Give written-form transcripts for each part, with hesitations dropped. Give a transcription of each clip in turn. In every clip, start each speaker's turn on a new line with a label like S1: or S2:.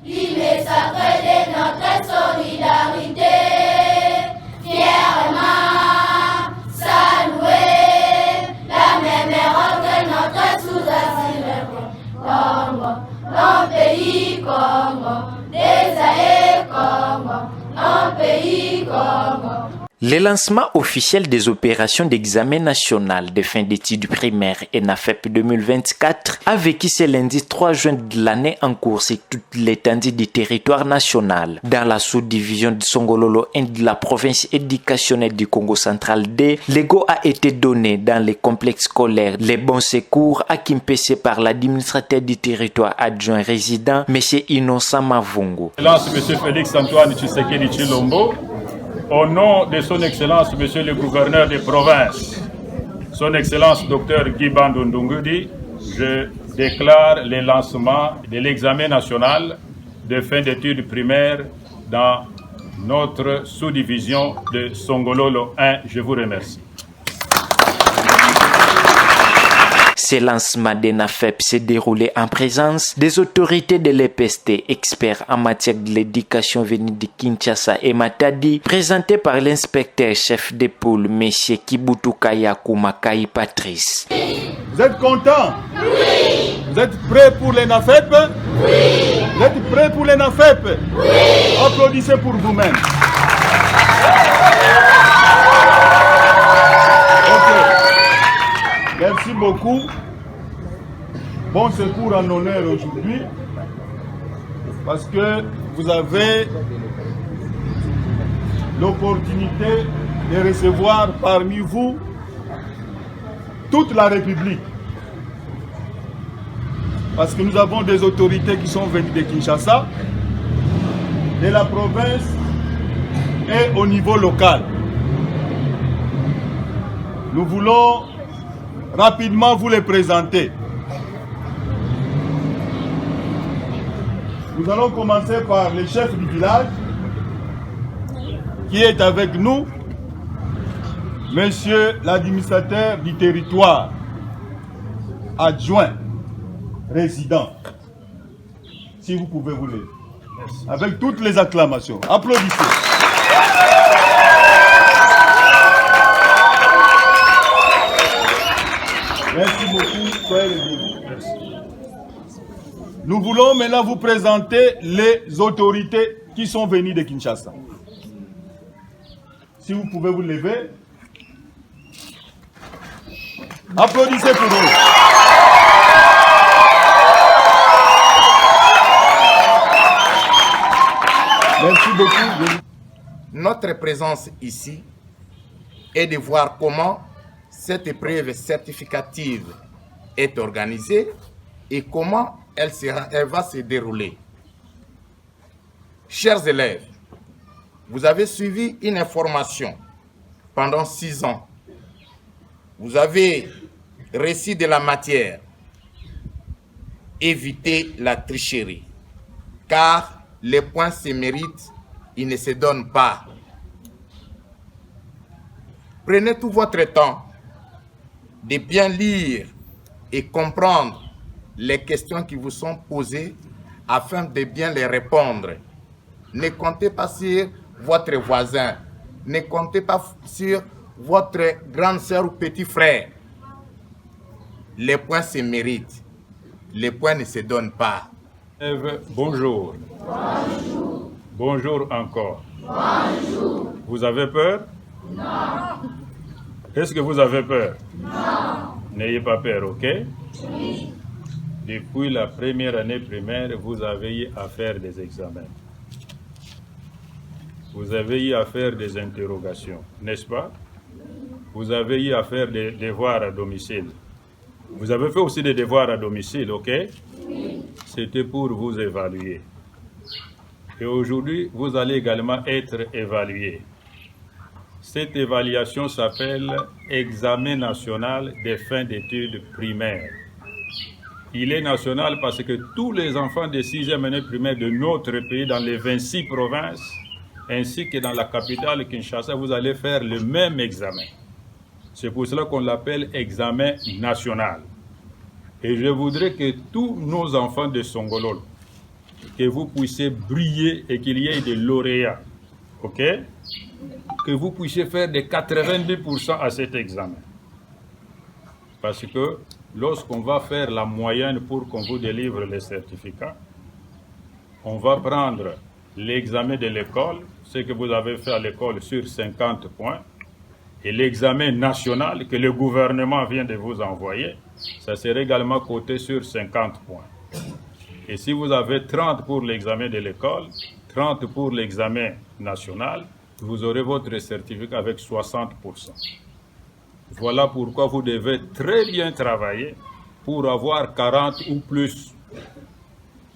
S1: L'hymne sacré de notre solidarité, fièrement saluer la même erreur que notre sous-assemblée. Congo, mon pays Congo, désolé Congo, mon pays Congo.
S2: Le lancement officiel des opérations d'examen national de fin d'études primaires ENAFEP 2024 a vécu ce lundi 3 juin de l'année en cours sur toute l'étendue du territoire national. Dans la sous-division de Songololo 1 de la province éducationnelle du Congo central D, le go a été donné dans les complexes scolaires Les Bons Secours à Kimpese par l'administrateur du territoire adjoint résident, M. Innocent Mavungu.
S3: Excellence, M. Félix Antoine Tshisekedi Tshilombo, au nom de son Excellence, Monsieur le Gouverneur des provinces, son Excellence Dr Guy Bandondongudi, je déclare le lancement de l'examen national de fin d'études primaires dans notre sous-division de Songololo 1. Je vous remercie.
S2: Ce lancement d'ENAFEP s'est déroulé en présence des autorités de l'EPST, experts en matière de l'éducation venus de Kinshasa et Matadi, présentés par l'inspecteur chef des pôles, M. Kibutukaya Kumakai Patrice.
S4: Vous êtes contents?
S1: Oui.
S4: Vous êtes prêts pour l'ENAFEP?
S1: Oui.
S4: Vous êtes prêts pour l'ENAFEP?
S1: Oui.
S4: Applaudissez pour vous-même. Merci beaucoup. Bon secours en honneur aujourd'hui parce que vous avez l'opportunité de recevoir parmi vous toute la République. Parce que nous avons des autorités qui sont venues de Kinshasa, de la province et au niveau local. Nous voulons rapidement vous les présenter. Nous allons commencer par le chef du village qui est avec nous, monsieur l'administrateur du territoire, adjoint, résident. Si vous pouvez vous lever. Avec toutes les acclamations. Applaudissez. Merci beaucoup, soyez les bienvenus. Nous voulons maintenant vous présenter les autorités qui sont venues de Kinshasa. Si vous pouvez vous lever. Applaudissez pour eux. Merci beaucoup.
S5: Notre présence ici est de voir comment cette épreuve certificative est organisée et comment elle va se dérouler. Chers élèves, vous avez suivi une information pendant 6 ans. Vous avez réussi de la matière. Évitez la tricherie, car les points se méritent, ils ne se donnent pas. Prenez tout votre temps de bien lire et comprendre les questions qui vous sont posées afin de bien les répondre. Ne comptez pas sur votre voisin, ne comptez pas sur votre grande sœur ou petit frère. Les points se méritent, les points ne se donnent pas.
S3: Bonjour.
S1: Bonjour.
S3: Bonjour encore.
S1: Bonjour.
S3: Vous avez peur?
S1: Non.
S3: Est-ce que vous avez peur?
S1: Non.
S3: N'ayez pas peur, ok?
S1: Oui.
S3: Depuis la première année primaire, vous avez eu à faire des examens. Vous avez eu à faire des interrogations, n'est-ce pas? Vous avez eu à faire des devoirs à domicile. Vous avez fait aussi des devoirs à domicile, ok?
S1: Oui.
S3: C'était pour vous évaluer. Et aujourd'hui, vous allez également être évalué. Cette évaluation s'appelle Examen national des fins d'études primaires. Il est national parce que tous les enfants de 6e année primaire de notre pays, dans les 26 provinces, ainsi que dans la capitale Kinshasa, vous allez faire le même examen. C'est pour cela qu'on l'appelle examen national. Et je voudrais que tous nos enfants de Songololo que vous puissiez briller et qu'il y ait des lauréats. OK? Que vous puissiez faire des 90% à cet examen. Parce que lorsqu'on va faire la moyenne pour qu'on vous délivre les certificats, on va prendre l'examen de l'école, ce que vous avez fait à l'école sur 50 points, et l'examen national que le gouvernement vient de vous envoyer, ça serait également coté sur 50 points. Et si vous avez 30 pour l'examen de l'école, 30 pour l'examen national, vous aurez votre certificat avec 60%. Voilà pourquoi vous devez très bien travailler pour avoir 40 ou plus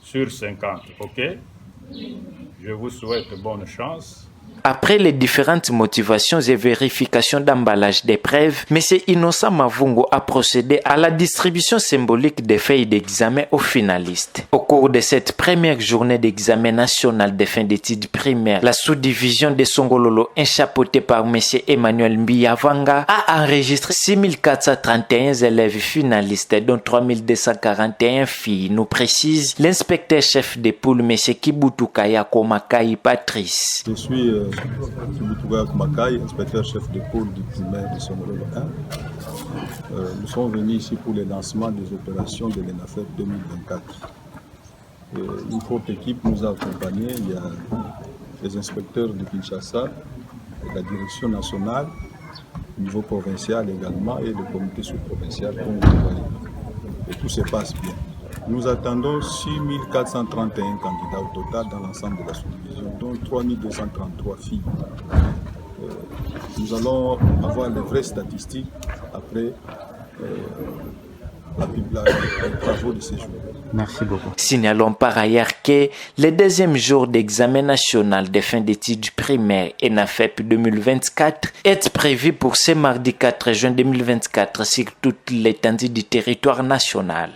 S3: sur 50. OK? Je vous souhaite bonne chance.
S2: Après les différentes motivations et vérifications d'emballage d'épreuves, M. Innocent Mavungo a procédé à la distribution symbolique des feuilles d'examen aux finalistes. Au cours de cette première journée d'examen national des fins d'études primaires, la sous-division de Songololo, chapeautée par M. Emmanuel Mbiyavanga, a enregistré 6431 élèves finalistes, dont 3241 filles, nous précise l'inspecteur-chef des poules, M. Kibutukaya Komakai Patrice.
S6: Je suis Kibutukaya Komakai, inspecteur-chef de pôle du primaire de Songololo 1. Nous sommes venus ici pour le lancement des opérations de l'ENAFEP 2024. Une forte équipe nous a accompagnés. Il y a les inspecteurs de Kinshasa, la direction nationale, au niveau provincial également, et le comité sous-provincial, comme vous voyez. Et tout se passe bien. Nous attendons 6431 candidats au total dans l'ensemble de la sous-division, dont 3233 filles. Nous allons avoir les vraies statistiques après les travaux de ces jours.
S2: Merci beaucoup. Signalons par ailleurs que le deuxième jour d'examen national des fins d'études primaires ENAFEP 2024 est prévu pour ce mardi 4 juin 2024 sur toute l'étendue du territoire national.